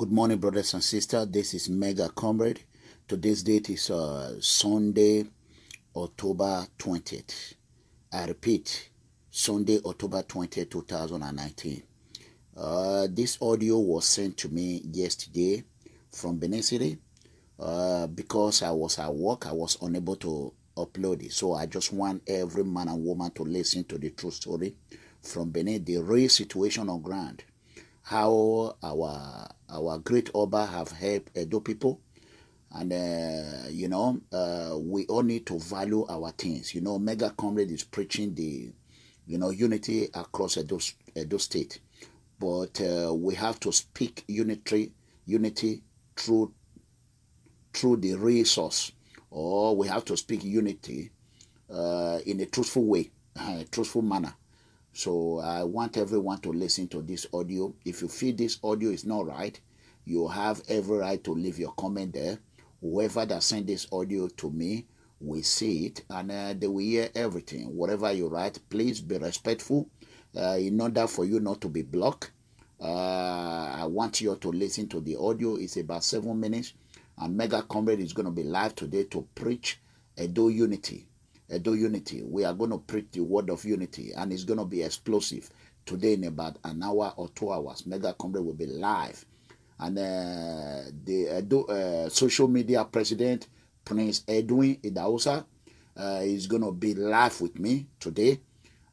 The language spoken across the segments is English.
Good morning, brothers and sisters. This is Mega Comrade. Today's date is Sunday, October 20th. I repeat, Sunday, October 20th, 2019. This audio was sent to me yesterday from Benin City. Because I was at work, I was unable to upload it. So I just want every man and woman to listen to the true story from Benin, the real situation on ground. How our great Oba have helped Edo people, and we all need to value our things. Mega Comrade is preaching the unity across Edo State, but we have to speak unity through the resource, or we have to speak unity in a truthful way, truthful manner. So I want everyone to listen to this audio. If you feel this audio is not right, you have every right to leave your comment there. Whoever that sent this audio to me will see it, and they will hear everything. Whatever you write, please be respectful in order for you not to be blocked. I want you to listen to the audio. It's about 7 minutes, and Mega Comrade is going to be live today to preach Edo unity. Edo unity. We are going to preach the word of unity, and it's going to be explosive today in about an hour or 2 hours. Mega Comrade will be live, and the Edo social media president, Prince Edwin Idahosa, is going to be live with me today.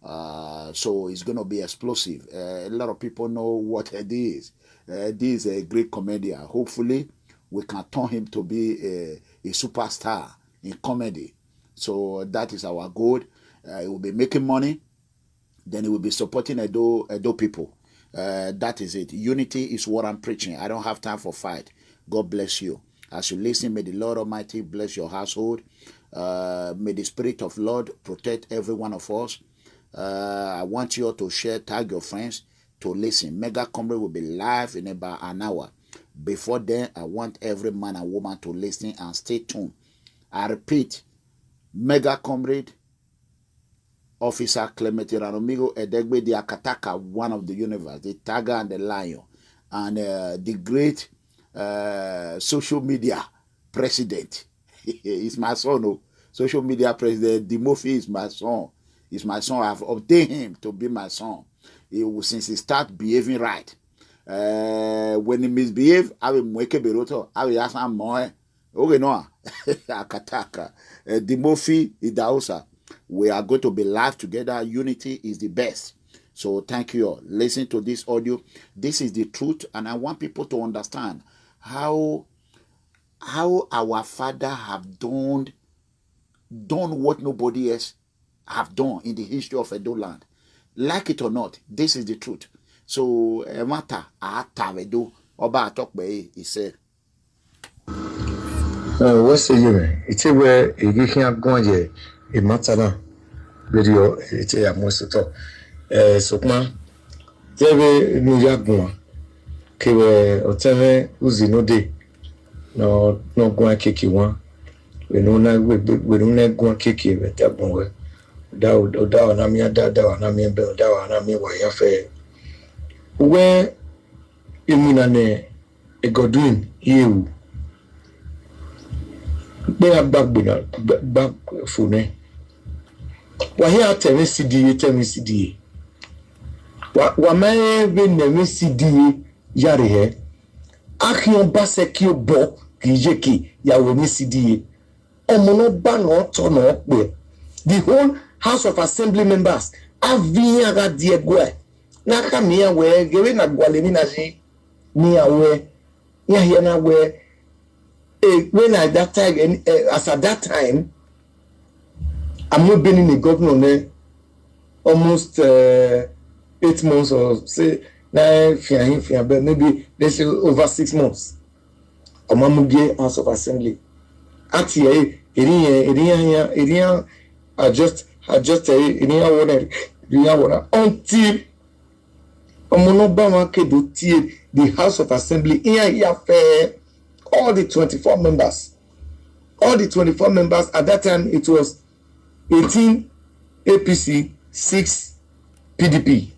So it's going to be explosive. A lot of people know what Eddie is. Eddie is a great comedian. Hopefully, we can turn him to be a superstar in comedy. So that is our goal. He will be making money. Then he will be supporting Edo people. That is it. Unity is what I'm preaching. I don't have time for fight. God bless you. As you listen, may the Lord Almighty bless your household. May the Spirit of Lord protect every one of us. I want you all to share, tag your friends to listen. Mega Comrade will be live in about an hour. Before then, I want every man and woman to listen and stay tuned. I repeat, Mega Comrade, Officer Clement Ranomigo Edegbe the Akataka, one of the universe, the tiger and the lion, and the great social media president. He's my son. Oh. Social media president Dimorphy is my son. He's my son. I've obtained him to be my son. Since he start behaving right. When he misbehave, I will make a beroto. I will ask him more. Okay, no. Akataka. Dimorphy Idahosa. We are going to be live together. Unity is the best. So thank you all. Listen to this audio. This is the truth, and I want people to understand how our father have done what nobody else have done in the history of Edo land. Like it or not, this is the truth. So matter Edo Oba Atokbe, he said. What's the it's where you can't go on a matter video. It's a most of so man, there no yagua. Kewe oteme uzi no day. No go and kick you one. We no go and kick you with that one. Oda na mi ada na mi be oda na mi wa ya fe. Where imunane e Godwin you. They are back phone. Why here tell me CDA. Wa me be ne CDA yare he. Akion basekio bo kijeki ya we CDA. Omo no ba no to no pe. The whole House of Assembly members avia ga die gwe. Na ka me we gewe na gwale ni na ji ni awe. Ya here na we when at that time, as at that time, I'm not been in the governor almost 8 months or say 9, but maybe let's say over 6 months. Omamugie House of Assembly. Actually, it adjust until Omonobama kedo tie the House of Assembly fair. All the 24 members at that time, it was 18 APC, 6 PDP.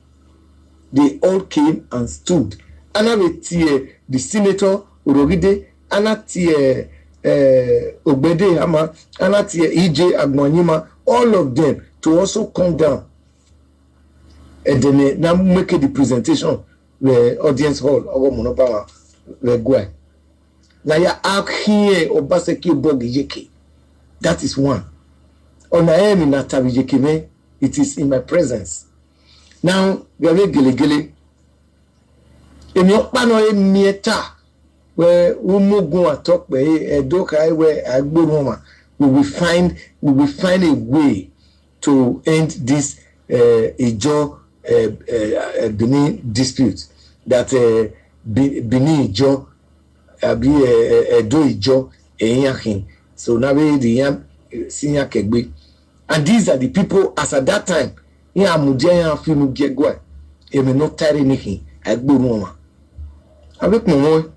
They all came and stood anabetie the senator Orogide, anatie Ogbede Ama, anatie EJ Agbonyima, all of them to also come down and then now make the presentation the audience hall of Monopower the Gua. Now you are here Obaseki Bogijeki. That is one. On I am in Atabijekime, it is in my presence. Now we are gele. In your pano mieta where umugu talk where doka where agbonoma we will find a way to end this Ijo Benin dispute that Benin Ijo abi Edo Ijo Eyakin. So now the yam senior kegbe, and these are the people as at that time. Ya mudia fimu gegwa, eme no tari niki agbonoma. Avec mon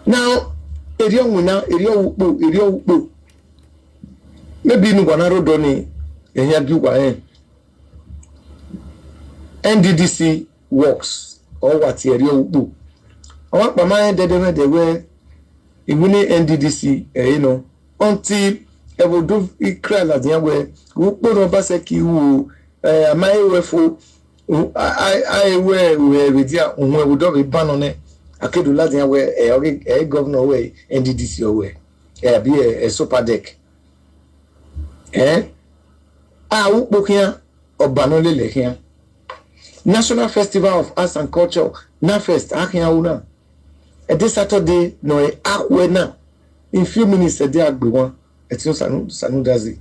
now area ukpo maybe no gwanaro doni enya giwa NDDC works or what area ukpo awon pa ma dede de we iwuni NDDC until evodo ikra la dia we ukpo no ba se ki wu amaewefo I we dia ohun evodo be banone akedo la dia we governor we NDDC we be super deck ukpo kian obanole le kian National Festival of Arts and Culture NAFEST akian una this Saturday no akwe na in few minutes a day agbewan etin sanu dazi.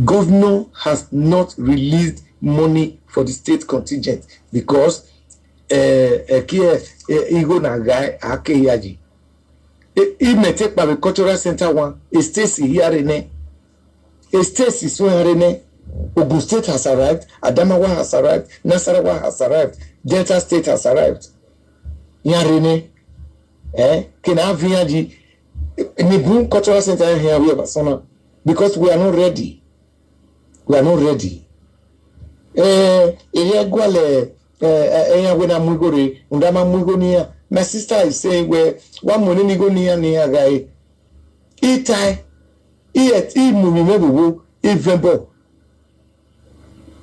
Governor has not released money for the state contingent because Igo na guy ake yaji. He may take by the cultural center one. A Stacy here ne. A Stacy so here Ogun State has arrived. Adamawa has arrived. Nasarawa has arrived. Delta State has arrived. Yarene. Kena Viaji. Nibun cultural center here we have because we are not ready. We are not ready. My sister is saying where one money go near guy. Itai, Mumimebu, Evembo.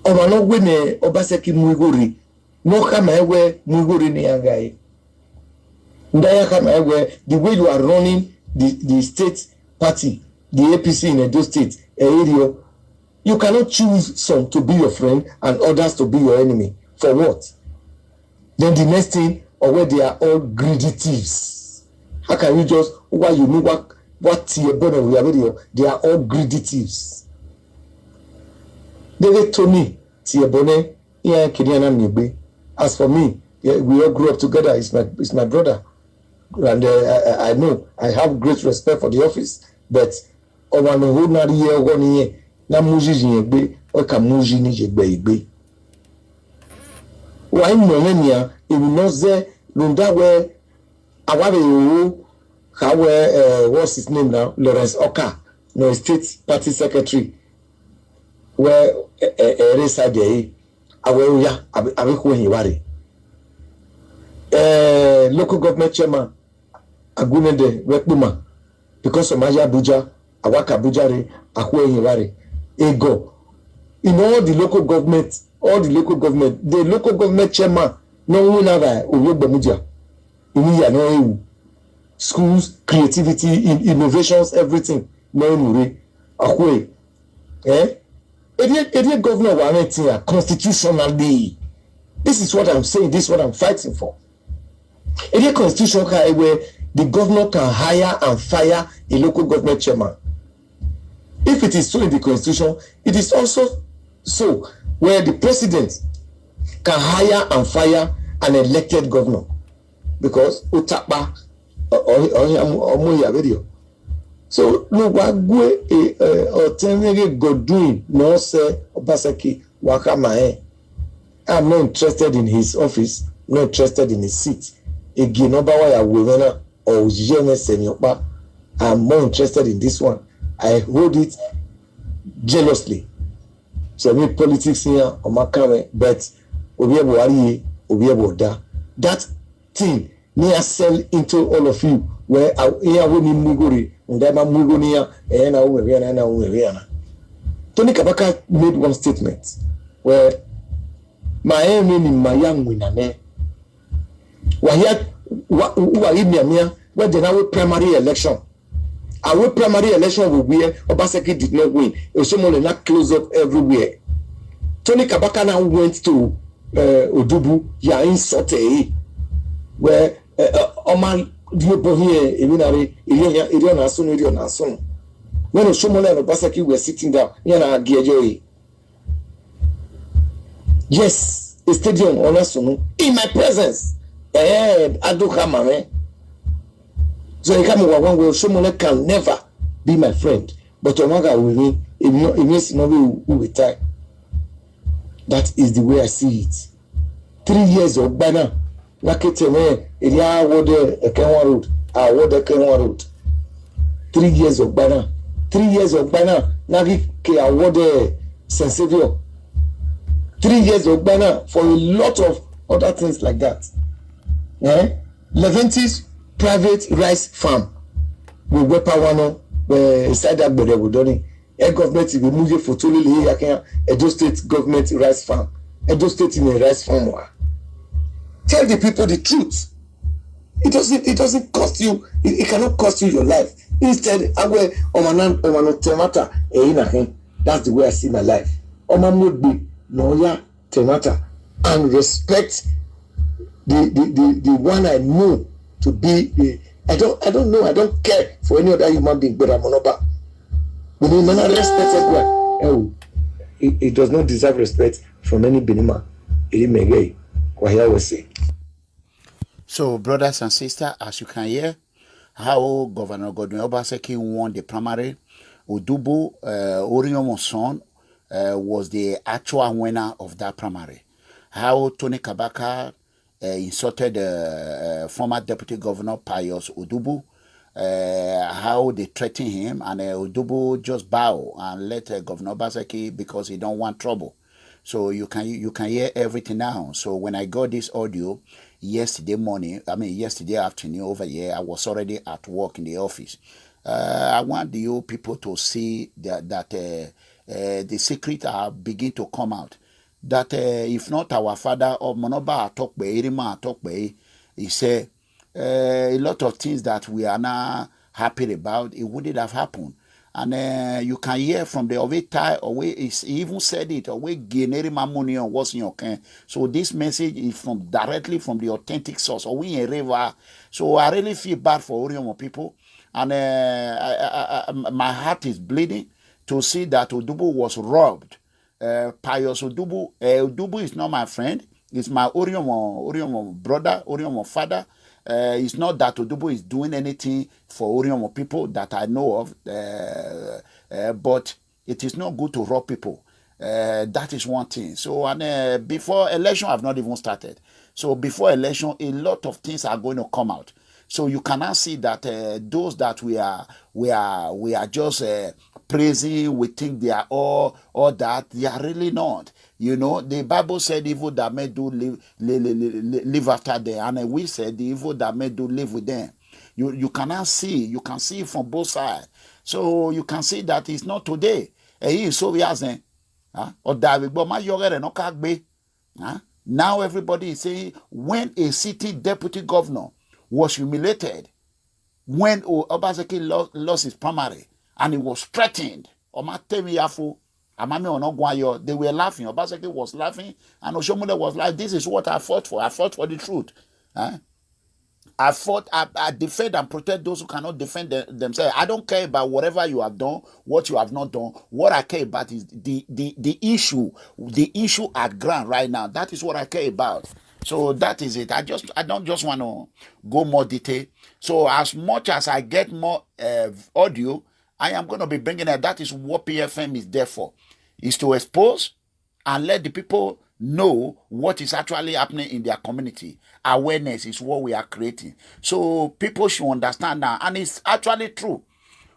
Obano wene Obaseki Muguri. No come away Muguri near guy. Ndaya come away the way you are running the state party, the APC in Edo State area. You cannot choose some to be your friend and others to be your enemy. For what? Then the next thing, or where they are all greedy thieves. How can you just, why you know what they are all greedy thieves. David Tony, Tiebone, as for me, we all grew up together. It's my brother. And I know I have great respect for the office. But over the whole 1 year, na muji jingbe o ka muji ni jegbe wa imolenia e will not say lunda we aware o ka we what's his name now Lawrence Oka no state party secretary where reside there awe ya abeko hiware local government chairman Agunede Wekpuma because of Maja Abuja awaka Abuja re akwe hiware ego in all the local government, the local government chairman no one have Oyogbemija in no schools, creativity, innovations, everything no nure akwe area governor wa constitutionally. This is what I'm saying, this is what I'm fighting for. Area constitution where the governor can hire and fire a local government chairman. If it is so in the constitution, it is also so where the president can hire and fire an elected governor. Because utapa or video. So no wagwe or Godwin no say Obaseki wakamae. I'm not interested in his office, not interested in his seat. Again, or I'm more interested in this one. I hold it jealously. So me politics here on my camera, but Obi Buhari obi eboda that thing near sell into all of you where here we ni mugori ndema mugoni ya na uwe na uwe na Tony Kabaka made one statement where my aim in my young winner wa here wa imia where the now primary election our primary election will where Obaseki did not win. It was someone not close up everywhere. Tony Kabaka now went to Odubu, yeah, in Sote, where Oman Diopo here, Irion Asun. When Oshomola and Obaseki were sitting down, Yana Giajoy. Yes, a stadium on Asunu, in my presence. Adukama, So he come one way, Oshomola can never be my friend. But Omaga will mean, it means no we will tie. That is the way I see it. 3 years of banner. Naketeme, Elia Wode Ekenwa Road. Wode Ekenwa Road. 3 years of banner. 3 years of banner. Nagike Awode Sensevio. 3 years of banner for a lot of other things like that. Leventis private rice farm. We wepawano inside that Bodebudoni. Government will move for totally Edo State government rice farm. Edo State in a rice farm. Tell the people the truth. It doesn't cost you. It cannot cost you your life. Instead, agwe omano temata that's the way I see my life. Omamudbi noya temata and respect the one I know to be. I don't know. I don't care for any other human being, but I'm Monoba. But the man respect everyone. It does not deserve respect from any Benima. So, brothers and sisters, as you can hear, how Governor Godwin Obaseki won the primary. Odubu Oriomoson was the actual winner of that primary. How Tony Kabaka insulted former Deputy Governor Pius Odubu. How they threaten him, and Odubu just bow and let Governor Obaseki because he don't want trouble. So you can hear everything now. So when I got this audio yesterday afternoon over here, I was already at work in the office. I want you people to see that the secret are begin to come out. That if not our father or Monoba Atokbe, Irima Atokbe, he said, a lot of things that we are now happy about, it wouldn't have happened. And you can hear from the Ovetai, he even said it, Generi money on what's in your can. So this message is directly from the authentic source, we a river. So I really feel bad for Oriomo people. And my heart is bleeding to see that Odubu was robbed. Pius Odubu, Odubu is not my friend. It's my Oriomo brother, Oriomo father. It's not that Odubu is doing anything for Oriomo people that I know of, but it is not good to rob people. That is one thing. So, and before election, I've not even started. So before election, a lot of things are going to come out. So you cannot see that those that we are just praising, we think they are all that, they are really not. You know, the Bible said evil that may do live after them, and we said the evil that may do live with them. You cannot see, you can see from both sides. So you can see that it's not today. So we ask them, now everybody is saying when a city deputy governor was humiliated, when Obaseki lost his primary, and he was threatened, they were laughing. Obaseki was laughing, and Oshomole was like, this is what I fought for. I fought for the truth. I defend and protect those who cannot defend themselves. I don't care about whatever you have done, what you have not done. What I care about is the issue at ground right now. That is what I care about. So that is it. I don't just want to go more detail. So as much as I get more audio, I am going to be bringing it. That is what PFM is there for, is to expose and let the people know what is actually happening in their community. Awareness is what we are creating. So people should understand now. And it's actually true.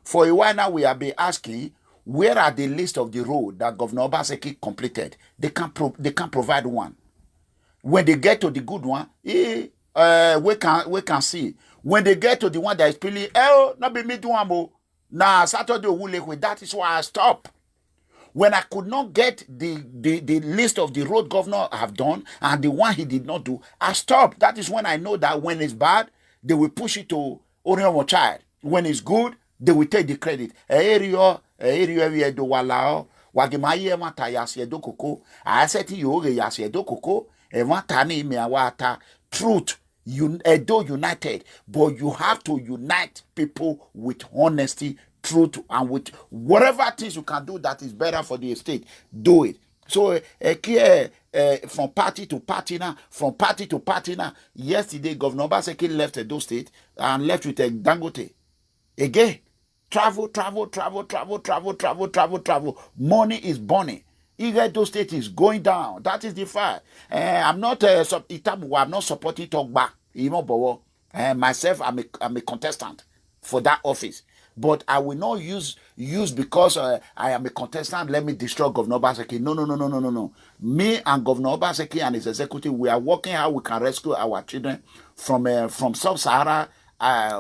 For a while now, we have been asking, where are the list of the road that Governor Obaseki completed? They can't provide one. When they get to the good one, we can see. When they get to the one that is really, not be me do amo. Now Saturday with that is why I stop. When I could not get the list of the road governor have done and the one he did not do, I stopped. That is when I know that when it's bad, they will push it to Orion Child. When it's good, they will take the credit. Area do walao. Wagimaye mata yasiedo koko. I said to you, yasiedo koko. Ematani meawata. Truth. Edo united. But you have to unite people with honesty, truth, and with whatever things you can do that is better for the estate. Do it. So from party to party now, from party to party now. Yesterday, Governor Obaseki left Edo State and left with a Dangote. Again, travel. Money is burning. Edo State is going down. That is the fact. I'm not I'm not supporting Togba. Myself, I'm a contestant for that office. But I will not use because I am a contestant. Let me destroy Governor Obaseki. No. Me and Governor Obaseki and his executive, we are working how we can rescue our children from Sub-Sahara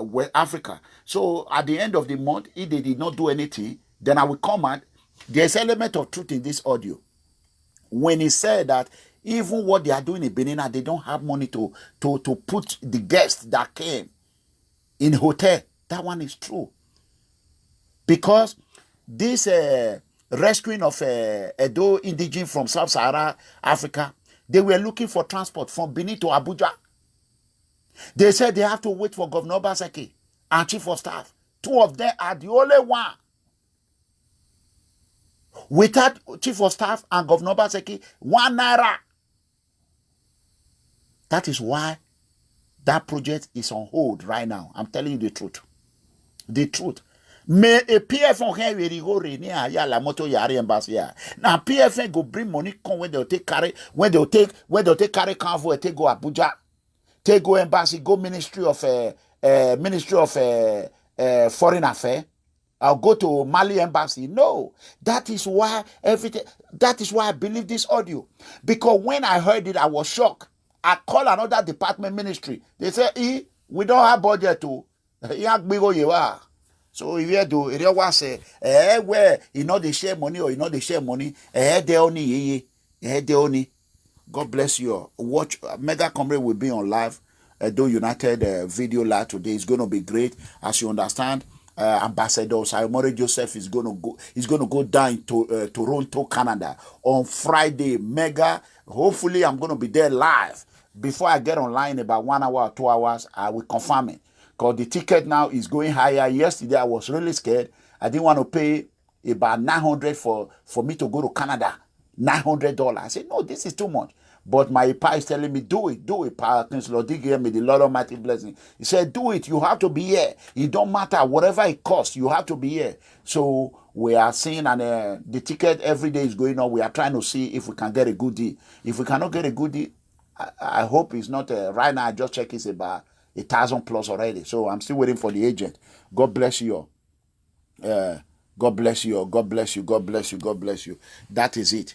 West Africa. So at the end of the month, if they did not do anything, then I will come out. There's element of truth in this audio. When he said that even what they are doing in Benin, they don't have money to put the guests that came in hotel. That one is true. Because this rescuing of Edo indigene from Sub-Sahara Africa, they were looking for transport from Benin to Abuja. They said they have to wait for Governor Obaseki and Chief of Staff. Two of them are the only one. Without Chief of Staff and Governor Obaseki, 1 naira. That is why that project is on hold right now. I'm telling you the truth. The truth. Me a PFN can really go near la moto yari embassy. Now PFN go bring money come when they'll take carry carry convoy take go Abuja, take go embassy, go Ministry of Foreign Affairs. I'll go to Mali embassy. No, that is why everything. That is why I believe this audio, because when I heard it, I was shocked. I call another department ministry. They say, we don't have budget to. So if you do, if you want to say, where you know they share money or you know they share money, they only, they only. God bless you all. Watch Mega Comrade will be on live. Edo United video live today. It's going to be great, as you understand. Ambassador Sayomore Joseph is going to go down to Toronto, Canada on Friday. Mega. Hopefully, I'm going to be there live. Before I get online about 1 hour or 2 hours, I will confirm it. Because the ticket now is going higher. Yesterday, I was really scared. I didn't want to pay about $900 for me to go to Canada. $900. I said, no, this is too much. But my pa is telling me, do it, Pa. Lord, he gave me the Lord Almighty blessing. He said, do it. You have to be here. It don't matter. Whatever it costs, you have to be here. So we are seeing, and the ticket every day is going on. We are trying to see if we can get a good deal. If we cannot get a good deal, I hope it's not, right now I just check it's about 1,000 plus already. So I'm still waiting for the agent. God bless you all. God bless you all. God bless you. God bless you. God bless you. That is it.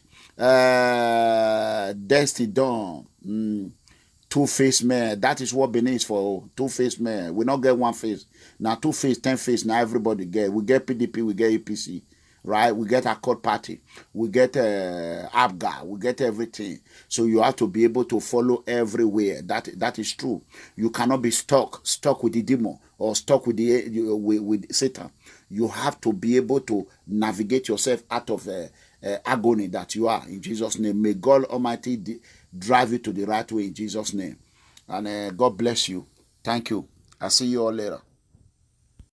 Destiny Dawn. Two-faced man. That is what Benin is for. Two-faced man. We not get one face. Now 2 face, 10 face. Now everybody get. We get PDP. We get APC. Right? We get Accord Party. We get ABGA. We get everything. So you have to be able to follow everywhere. That is true. You cannot be stuck with the demon or stuck with with Satan. You have to be able to navigate yourself out of agony that you are. In Jesus' name, may God Almighty drive you to the right way in Jesus' name. And God bless you. Thank you. I'll see you all later.